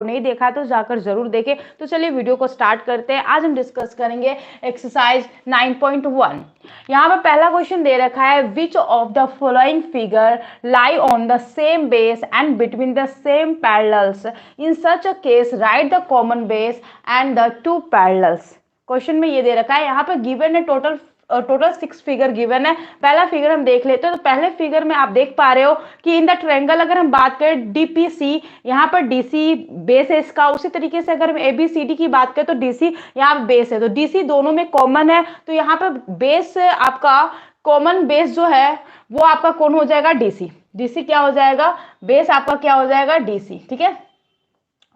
नहीं देखा है तो जाकर जरूर देखें। तो चलिए वीडियो को स्टार्ट करते हैं। आज हम डिस्कस करेंगे एक्सरसाइज 9.1। यहाँ पे पहला क्वेश्चन दे रखा है, which of the following figure lie on the same base and between the same parallels, in such a case right the common base and the two parallels. Question में ये दे रखा है, यहाँ पे गिवन है टोटल 6 फिगर गिवन है। पहला figure हम देख लेते हैं। तो पहले फिगर में आप देख पा रहे हो कि इन द ट्रायंगल अगर हम बात करें डीपीसी, यहाँ पर डीसी बेस है इसका। उसी तरीके से अगर हम एबीसीडी की बात करें तो डीसी यहाँ बेस है, तो डीसी दोनों में कॉमन है। तो यहाँ पे बेस आपका कॉमन बेस जो है वो आपका कौन हो जाएगा, डीसी। डीसी क्या हो जाएगा, बेस आपका क्या हो जाएगा, डीसी। ठीक है,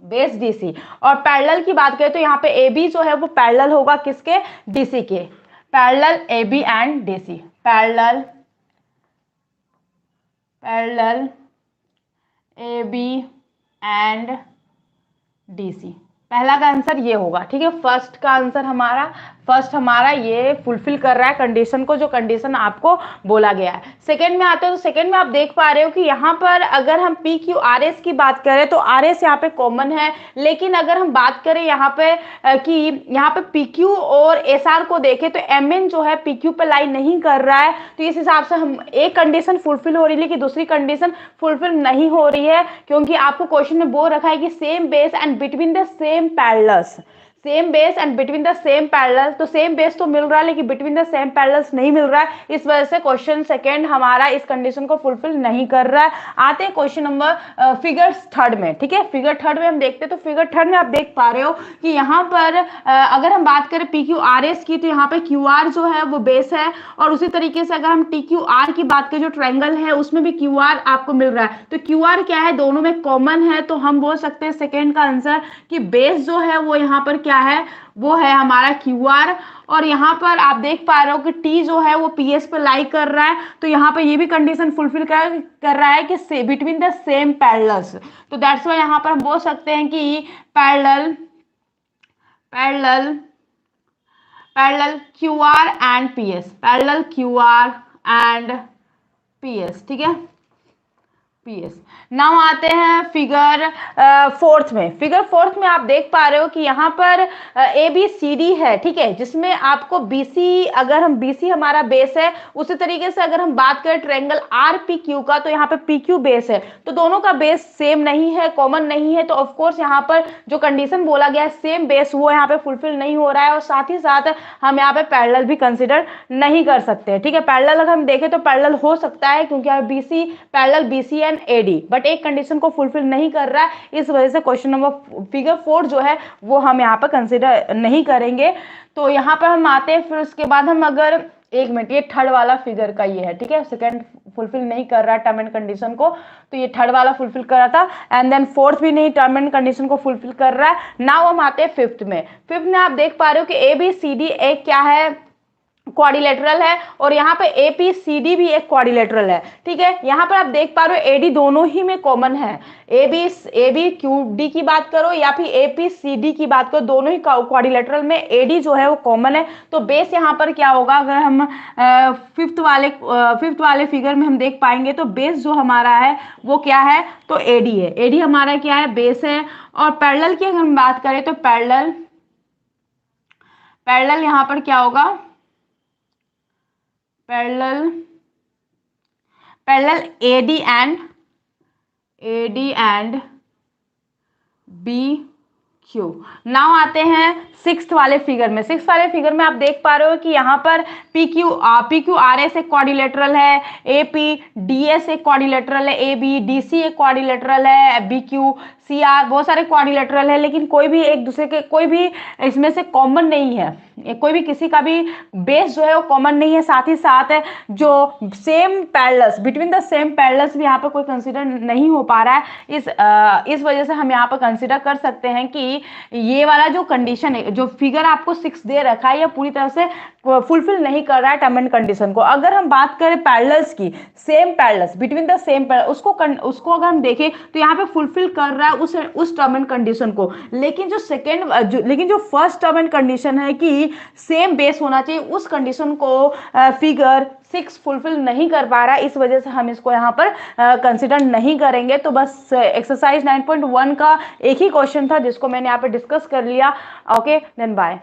बेस डीसी। और पैरेलल की बात करें तो यहाँ पे AB जो है वो पैरेलल होगा किसके, डीसी के। Parallel AB and DC, parallel AB and DC. पहला का आंसर ये होगा। ठीक है, फर्स्ट का आंसर हमारा ये फुलफिल कर रहा है कंडीशन को, जो कंडीशन आपको बोला गया है। सेकंड में आते हैं। तो सेकंड में आप देख पा रहे हो कि यहाँ पर अगर हम पी क्यू आर एस की बात करें तो आर एस यहाँ पे कॉमन है, लेकिन अगर हम बात करें यहाँ पे कि यहाँ पे पी क्यू और एस आर को देखें तो एम एन जो है पी क्यू पे लाई नहीं कर रहा है। तो इस हिसाब से हम एक कंडीशन फुलफिल हो रही है लेकिन दूसरी कंडीशन फुलफिल नहीं हो रही है, क्योंकि आपको क्वेश्चन में बोल रखा है कि same base and between the same parallels, same base and between the same parallels. तो सेम बेस तो मिल रहा है लेकिन बिटवीन द सेम पैरेलल्स नहीं मिल रहा है। इस वजह से क्वेश्चन सेकंड हमारा इस कंडीशन को फुलफिल नहीं कर रहा है। आते हैं क्वेश्चन नंबर फिगर थर्ड में। ठीक है, फिगर थर्ड में हम देखते हैं। तो फिगर थर्ड में आप देख पा रहे हो कि यहाँ पर अगर हम बात करें पी क्यू आर एस की तो यहाँ पे क्यू आर जो है वो बेस है, और उसी तरीके से अगर हम टी क्यू आर की बात करें जो ट्रायंगल है उसमें भी क्यू आर आपको मिल रहा है। तो क्यू आर क्या है, दोनों में कॉमन है। तो हम बोल सकते हैं सेकेंड का आंसर कि बेस जो है वो यहाँ पर क्या है, वो है हमारा क्यू आर। और यहाँ पर आप देख पा रहे हो कि टी जो है वो पी एस पे लाई कर रहा है। तो यहाँ पर ये भी कंडीशन फुलफिल कर रहा है कि बिटवीन द सेम पैरेलल्स। तो दैट्स वाई यहाँ पर हम बोल सकते हैं कि parallel Q R and P S, parallel Q R and P S. ठीक है, पीएस। नाउ आते हैं फिगर फोर्थ में। फिगर फोर्थ में आप देख पा रहे हो कि यहाँ पर ए बी सी डी है। ठीक है, जिसमें आपको बीसी, अगर हम बीसी हमारा बेस है, उसी तरीके से अगर हम बात करें ट्रायंगल आर पी क्यू का तो यहाँ पे पी क्यू बेस है। तो दोनों का बेस सेम नहीं है, कॉमन नहीं है। तो ऑफकोर्स यहाँ पर जो कंडीशन बोला गया है सेम बेस, वो यहाँ पे फुलफिल नहीं हो रहा है। और साथ ही साथ हम यहाँ पे पैरेलल भी कंसिडर नहीं कर सकते। ठीक है, पैरेलल अगर हम देखें तो पैरेलल हो सकता है क्योंकि यहाँ BC parallel BC and AD, but एक कंडीशन को फुलफिल नहीं कर रहा है। इस वजह से क्वेश्चन नंबर फिगर 4 जो है वो हम यहाँ पर कंसिडर नहीं करेंगे। तो यहाँ पर हम आते हैं। फिर उसके बाद हम अगर एक मिनट, ये थर्ड वाला फिगर का ये है। ठीक है, सेकंड फुलफिल नहीं कर रहा है टर्म एंड कंडीशन को, तो ये थर्ड वाला फुलफिल कर रहा था। एंड देन फोर्थ भी नहीं टर्म एंड कंडीशन को फुलफिल कर रहा है। नाउ हम आते हैं फिफ्थ में। फिफ्थ में आप देख पा रहे हो कि ए बी सी डी एक क्या है, क्वाड्रिलेटरल है, और यहाँ पे एपीसीडी भी एक क्वाड्रिलेटरल है। ठीक है, यहाँ पर आप देख पा रहे हो एडी दोनों ही में कॉमन है। एबी क्यू डी की बात करो या फिर एपीसीडी की बात करो, दोनों ही क्वाड्रिलेटरल में एडी जो है वो कॉमन है। तो बेस यहाँ पर क्या होगा, अगर हम फिफ्थ वाले फिगर में हम देख पाएंगे तो बेस जो हमारा है वो क्या है, तो एडी है। एडी हमारा क्या है, बेस है। और पैरेलल की अगर हम बात करें तो पैरेलल यहाँ पर क्या होगा, parallel AD and B Q. Now आते हैं सिक्स्थ वाले फिगर में। सिक्स्थ वाले फिगर में आप देख पा रहे हो कि यहाँ पर पी क्यू आर एस एक क्वाड्रिलेटरल है, ए पी डी एस एक क्वाड्रिलेटरल है, ए बी डी सी एक क्वाड्रिलेटरल है, बी क्यू सी आर, बहुत सारे क्वाड्रिलेटरल है, लेकिन कोई भी एक दूसरे के, कोई भी इसमें से कॉमन नहीं है। कोई भी किसी का भी बेस जो है वो कॉमन नहीं है। साथ ही साथ जो same parallels, between the same parallels भी यहाँ पे कोई कंसीडर नहीं हो पा रहा है। इस वजह से हम यहाँ पर कंसीडर कर सकते हैं कि ये वाला जो कंडीशन है, जो फिगर आपको 6 दे रखा है, ये पूरी तरह से फुलफिल नहीं कर रहा है टर्म एंड कंडीशन को। अगर हम बात करें पैरेलल्स की, same parallels between the same parallel, उसको अगर हम देखें तो यहाँ पे फुलफिल कर रहा है उस टर्म एंड कंडीशन को। लेकिन जो फर्स्ट टर्म एंड कंडीशन है कि भी सेम बेस होना चाहिए, उस कंडीशन को फिगर 6 फुलफिल नहीं कर पा रहा है, इस वजह से हम इसको यहाँ पर कंसिडर नहीं करेंगे। तो बस एक्सरसाइज 9.1 का एक ही क्वेश्चन था जिसको मैंने यहाँ पे डिस्कस कर लिया। Okay then bye.